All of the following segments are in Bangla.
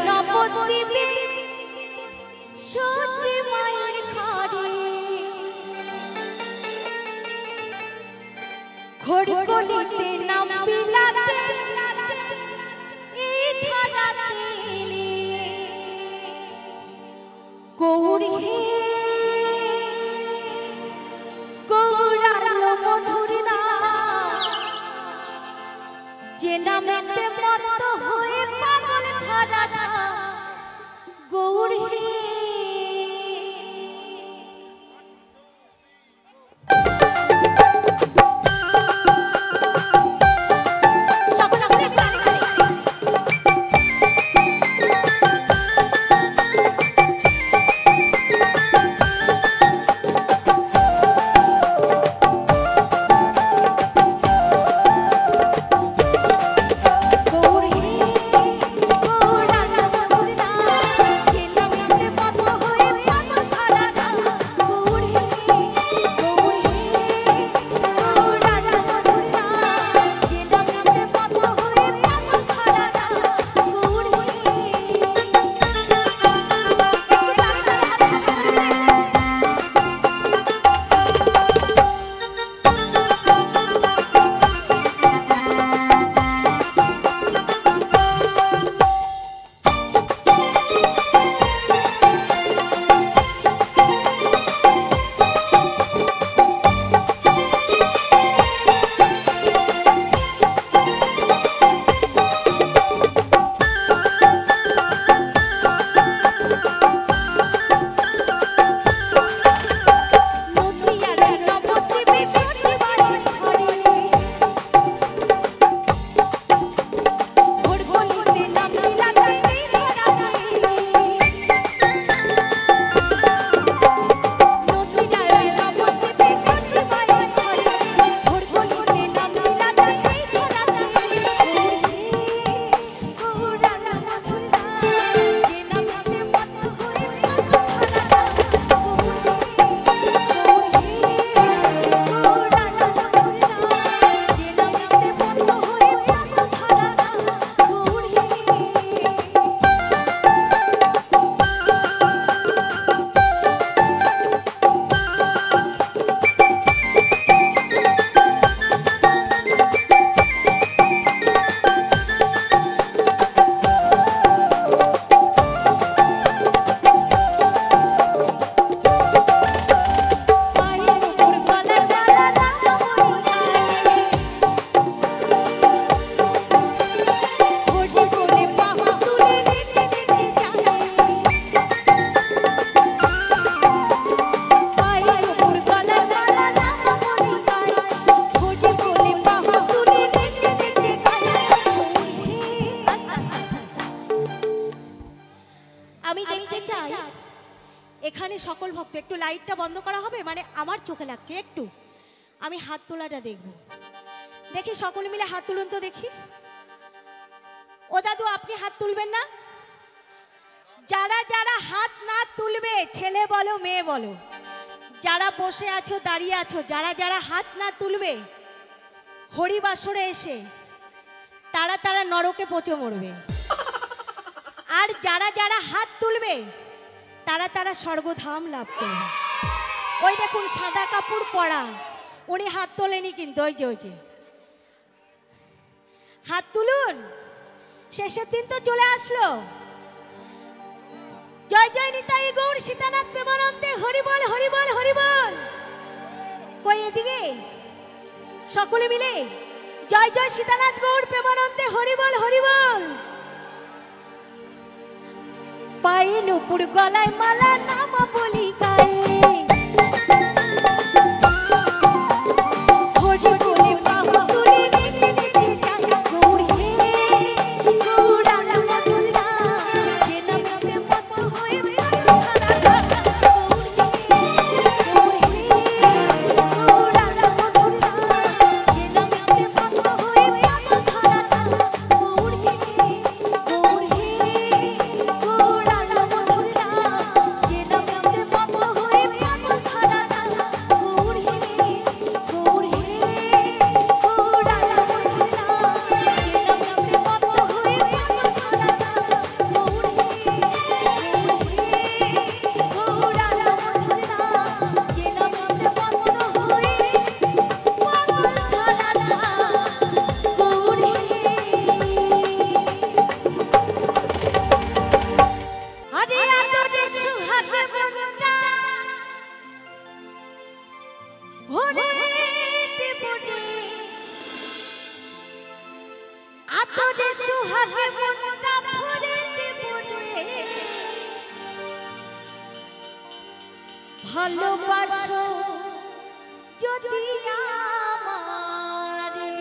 নবদ্বীপে সূর্যি মায়ের ঘরে ঘড়গড়িতে নাম বিলাতে এই ধারাতে গৌরী হে গৌরালো মধুর নাম যে নামেতে মত্ত হয়ে পাগল ধারাটা গৌরী হে এখানে সকল ভক্ত একটু লাইটটা বন্ধ করা হবে মানে আমার চোখে লাগছে একটু আমি হাত তোলাটা দেখব দেখি সকলে মিলে হাত তুলুন তো দেখি ও দাদু আপনি হাত তুলবেন না যারা যারা হাত না তুলবে ছেলে বলো মেয়ে বলো যারা বসে আছো দাঁড়িয়ে আছো যারা যারা হাত না তুলবে হরিবাসরে এসে তারা তারা নরকে পচে মরবে আর যারা যারা হাত তুলবে তারা তারা স্বর্গধাম লাভ করবে ওই দেখুন সাদা কাপড় পরা উনি হাত তোলেনি কিন্তু ওই যে হাত তুলুন শেষের দিন তো চলে আসলো জয় জয় নিতাই গৌর সীতানাথ প্রেমানন্দে হরি বল হরি বল হরি বল কই এদিকে সকলে মিলে জয় জয় সীতানাথ গৌর প্রেমানন্দে হরি বল হরি বল পায়ে নুপুর গলায় মালা নাম বলি গায়ে ভালোবাসো যদি আমারে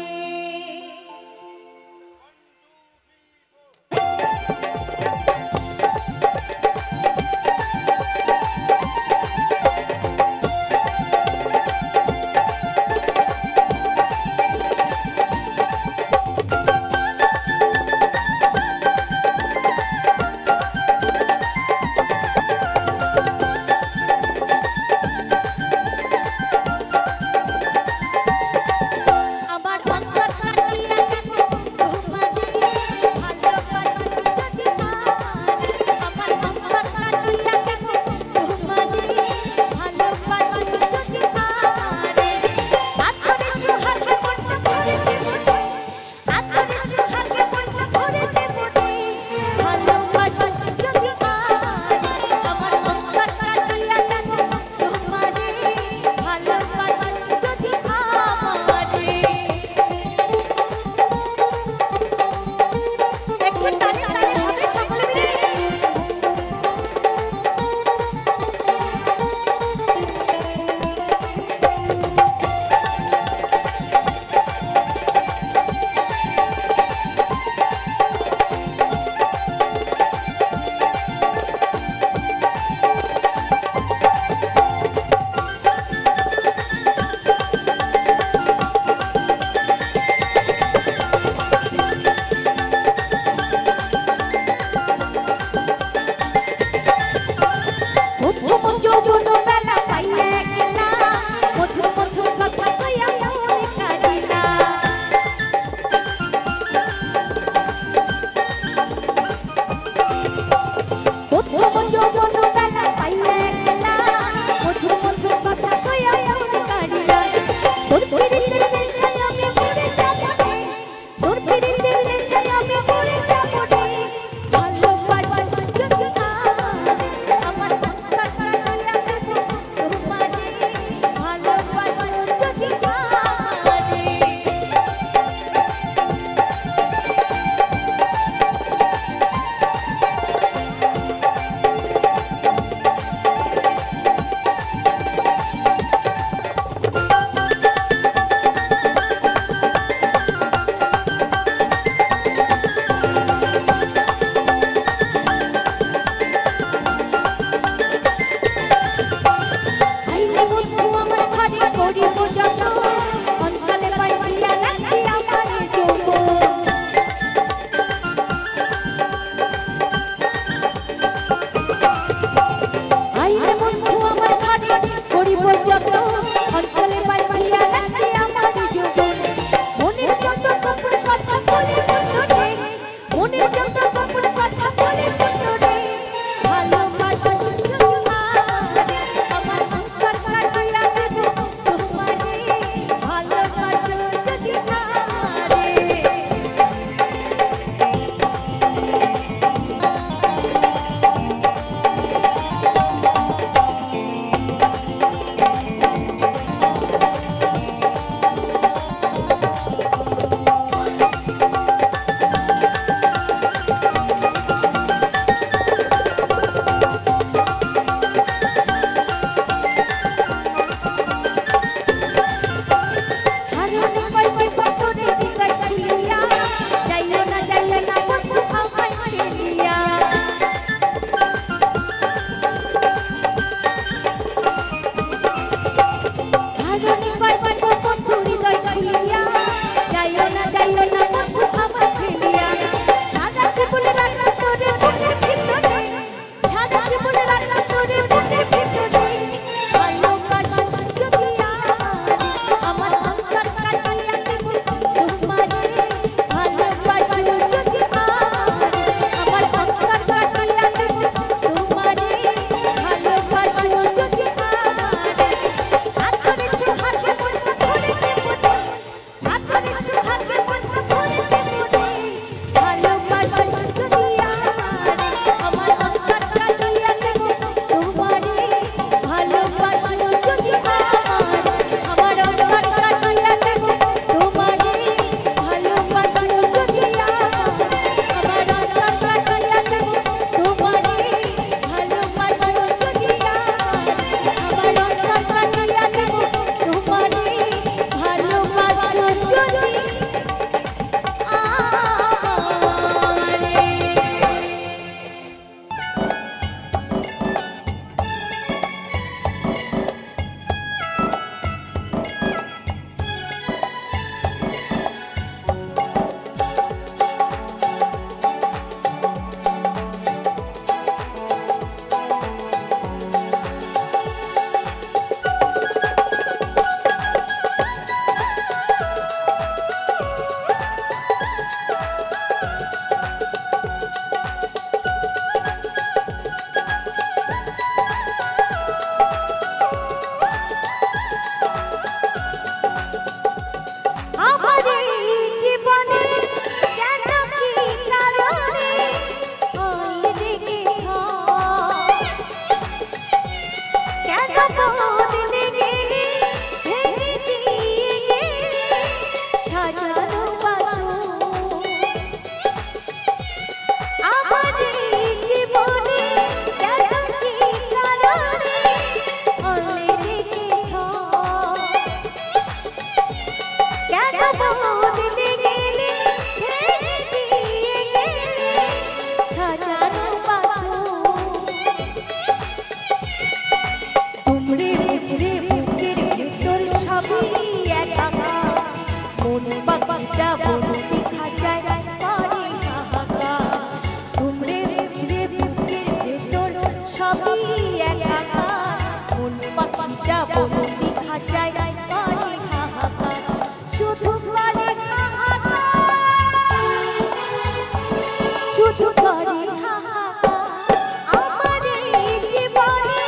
শুধু করে হাহাকার আমার এই জীবনে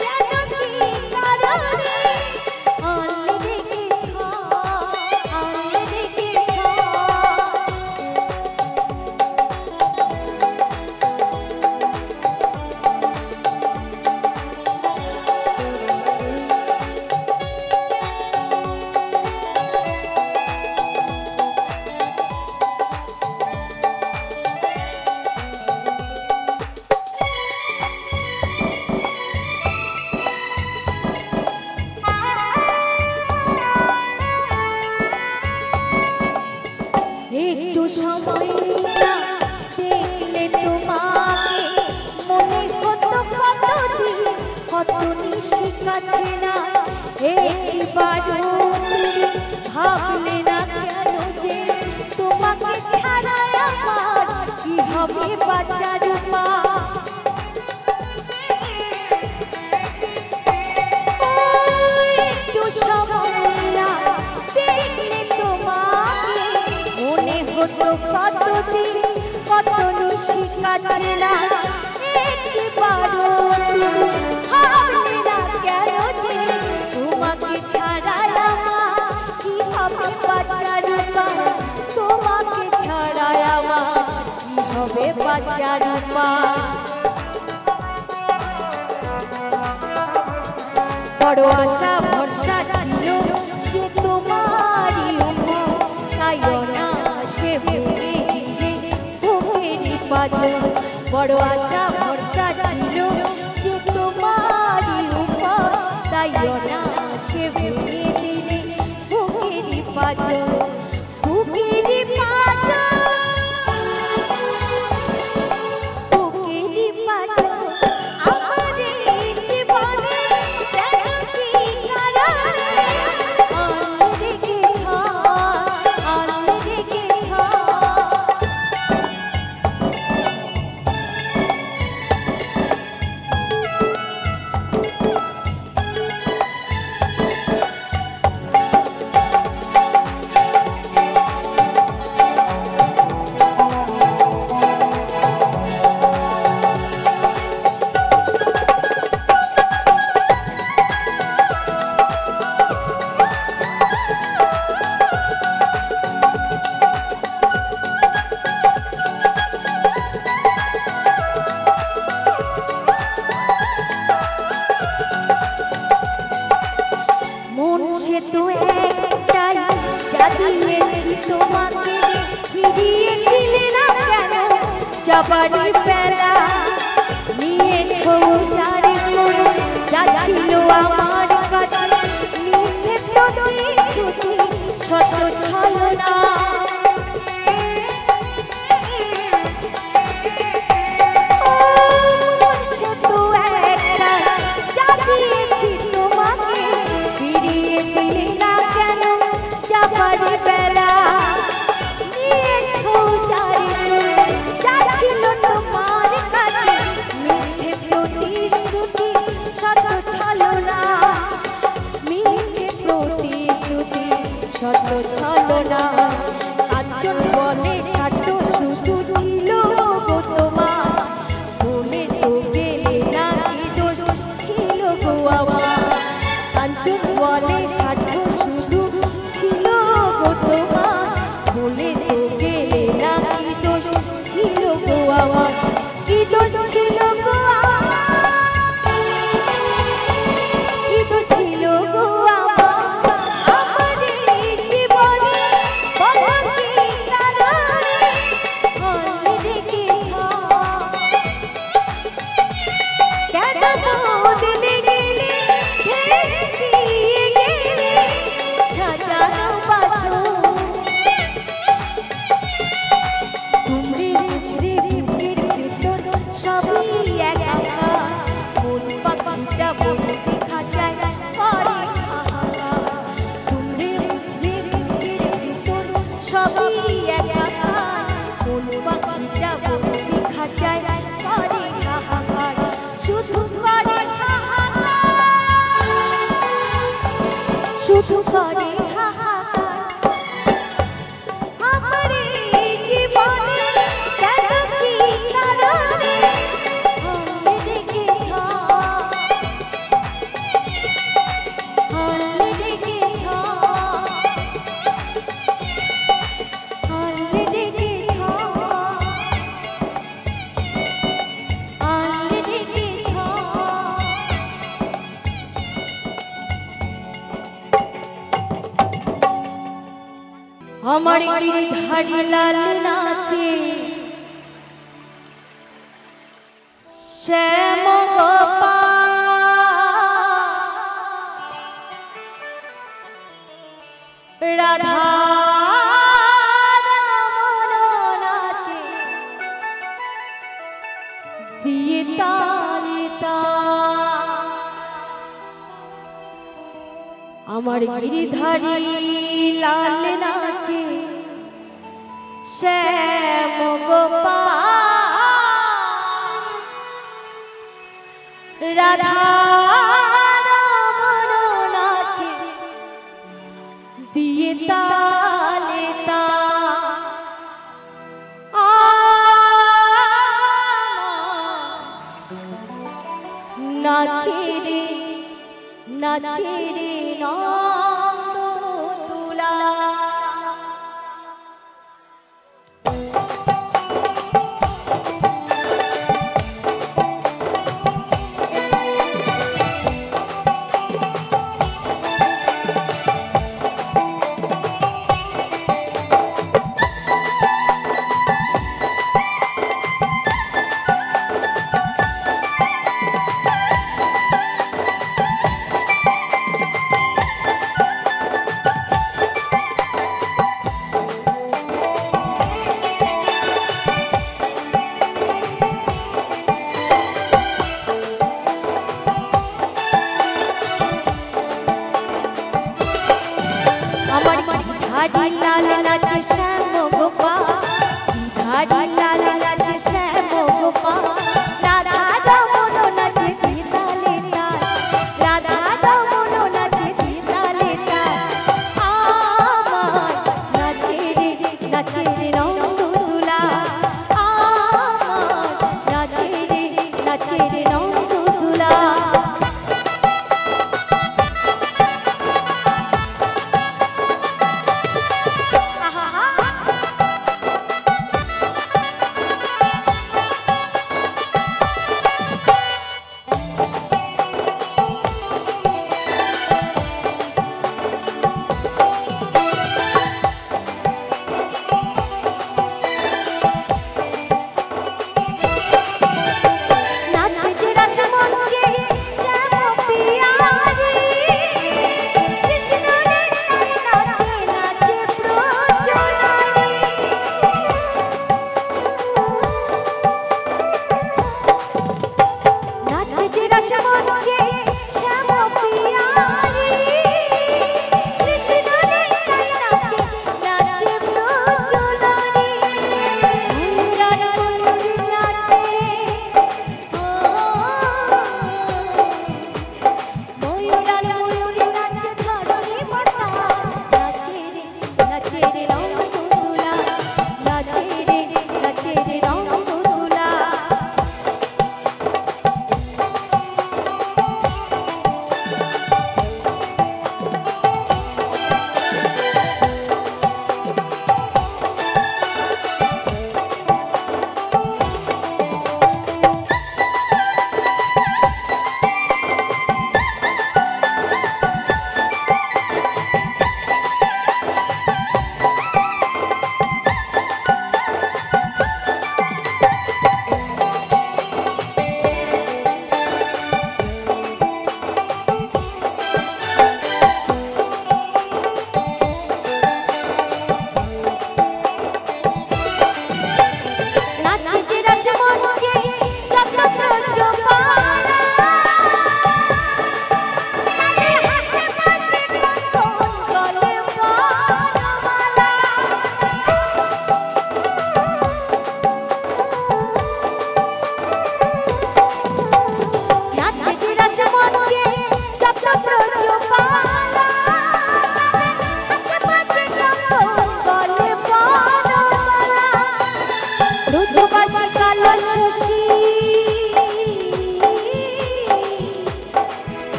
কেন কি কারণে আনলে রেখে আনলে রেখে একটু সময় না দেখলে তোমাকে মনে হতো কতদিন কত নিশি কাছে না একবারও তুমি ভাবলে না কেন যে তোমাকে ছাড়া আমার কি হবে বাঁচার উপায় একটু সময় না দেখলে তোমাকে মনে হতো কতদিন কত নিশি কাছে না একবারও তুমি ভাবলে না কেন যে তোমাকে ছাড়া আমার কি হবে বাঁচার উপায় তোমাকে ছাড়া আমার কি হবে বাঁচার উপায় বড় আশা ভরসা ছিল যে তোমারই উপর তাই অনায়াসে ভেঙে দিলে বুকেরই পাঁজর বড় আশা ভরসা ছিল যে তোমারই উপর তাই অনায়াসে ভেঙে দিলে বুকেরই পাঁজর বুকেরই পাঁজর বুকেরই পাঁজর আমার এই জীবনে কেন কি কারণে আনলে রেখে আনলে রেখে মন সে তো একটাই যা দিয়েছি তোমাকে ফিরিয়ে দিলে না কেন যাবারই বেলা নিয়েছো জারি করে যা ছিল আমার কাছে মিথ্যে প্রতিশ্রুতি সত্য ছলনা মন সে তো একটাই যা দিয়েছি তোমাকে ফিরিয়ে দিলে না কেন যাবারই বেলা নিয়েছো জারি করে যা ছিল তোমার কাছে মিথ্যে প্রতিশ্রুতি সত্য ছলনা মিথ্যে প্রতিশ্রুতি সত্য ছলনা কাঞ্চন বলে সাধ্য শুধু ছিল গো তোমার ভুলে তো গেলে না কি দোষ ছিল গো আমার কাঞ্চন বলে সাধ্য শুধু ছিল গো তোমার ভুলে তো গেলে না কি দোষ ছিল গো আমার কি দোষ ছিল গো কি দোষ ছিল গো আমার এই জীবনে বলো কি কারণে আনলে রেখে কেন বদলে গেলে ভেঙে দিয়ে গেলে সাজানো বাসন তুমড়ে মুচড়ে বুকের ভেতর সবই আমার গিরিধারী লাল নাচে শ্যাম গোপাল রাধা নাচে দিয়ে তালে তাল। আমার গিরিধারী লাল নাচে শ্যাম গোপাল রাধা নাচে দিয়ে তালে নাচে রে নাচে রে নন্দ তুলা।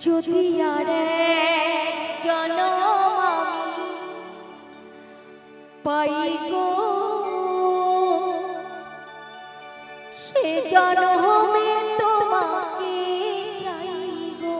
যদি আর জনম আমি পাই গো, সে জনমে তোমাকে চাই গো।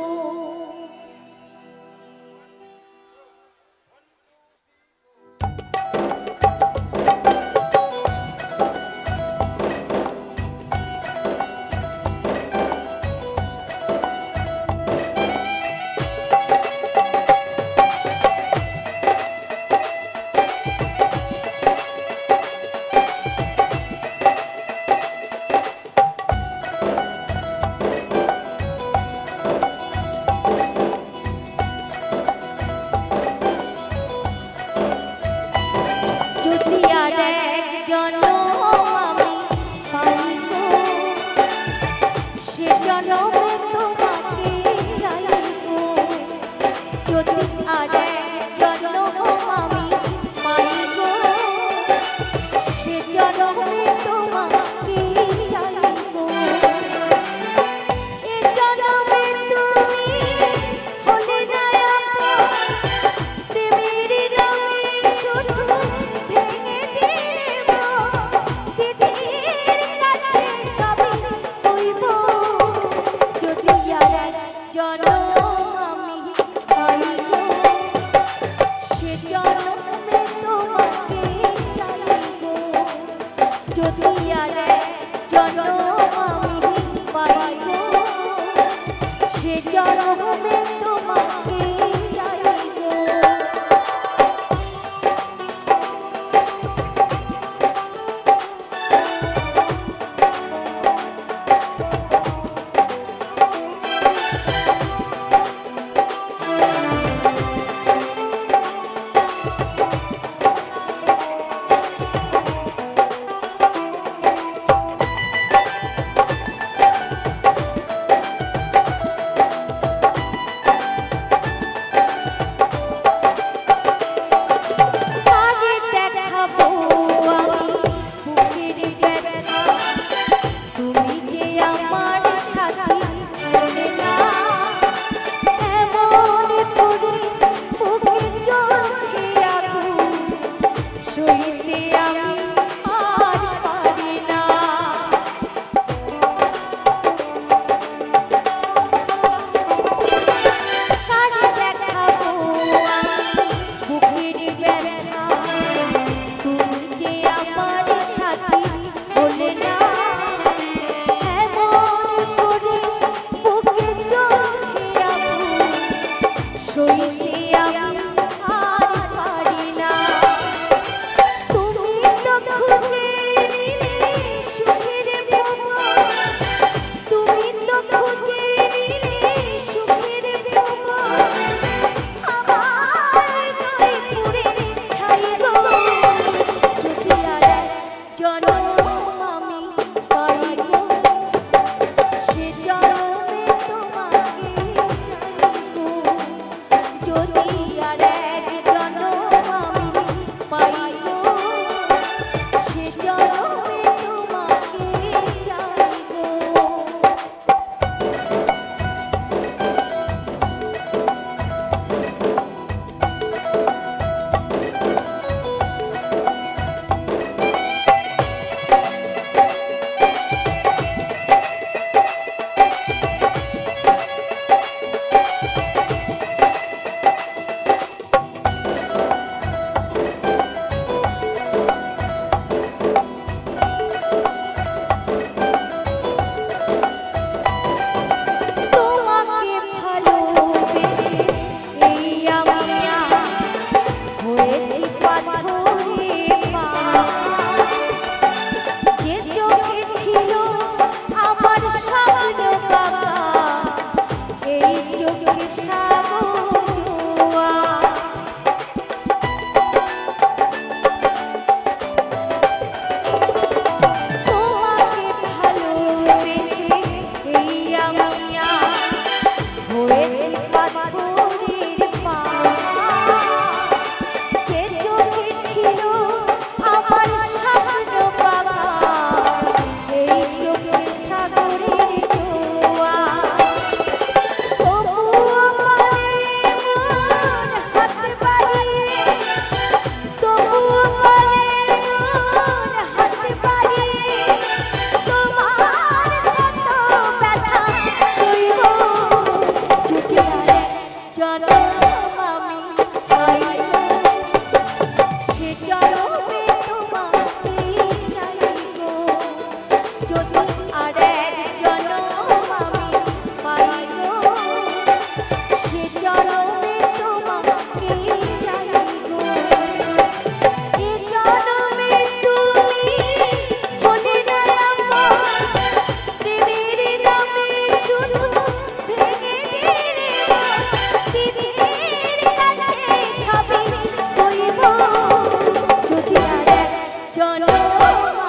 জনম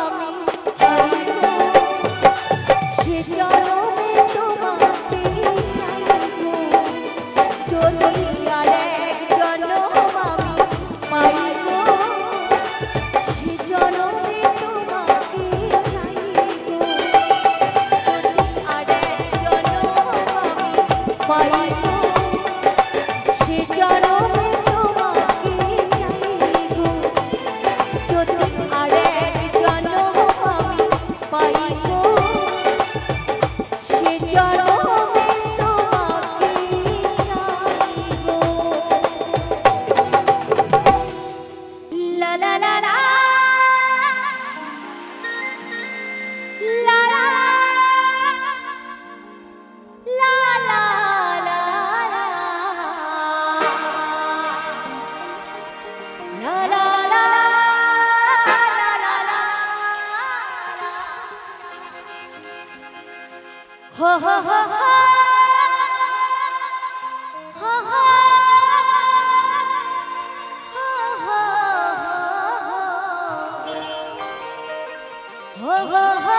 আমি পাইব সে জনমে তোমাকে চাইব যদি আর এক জনম আমি পাইব সে জনমে তোমাকে চাইব যদি আর এক জনম আমি পাইব সে জনমে তোমাকে চাইব যদি আর এক জনম আমি পাইব সে জনমে তোমাকে চাইব লা লা লা লা লা লা লা লা লা লা লা লা ho ho ho ho ho ho ho ho ho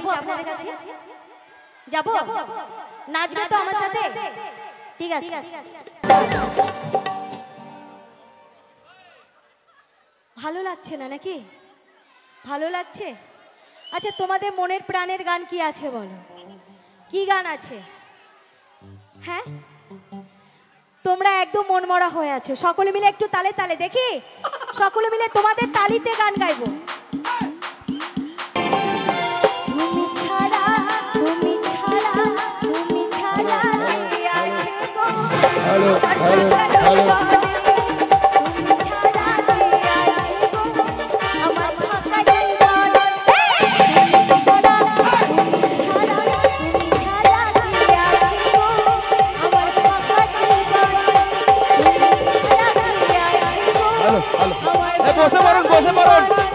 যাব আপনাদের কাছে? যাব? নাচবে তো আমার সাথে? ঠিক আছে। ভালো লাগছে না নাকি? ভালো লাগছে? আচ্ছা, তোমাদের মনের প্রাণের গান কি আছে বলো? কি গান আছে? হ্যাঁ, তোমরা একদম মনমরা হয়ে আছো। সকলে মিলে একটু তালে তালে দেখি, সকলে মিলে তোমাদের তালিতে গান গাইবো। তুমি ছাড়া, তুমি ছাড়া, তুমি ছাড়া হ্যালো হ্যালো হ্যালো বসে পড়ুন, বসে পড়ুন।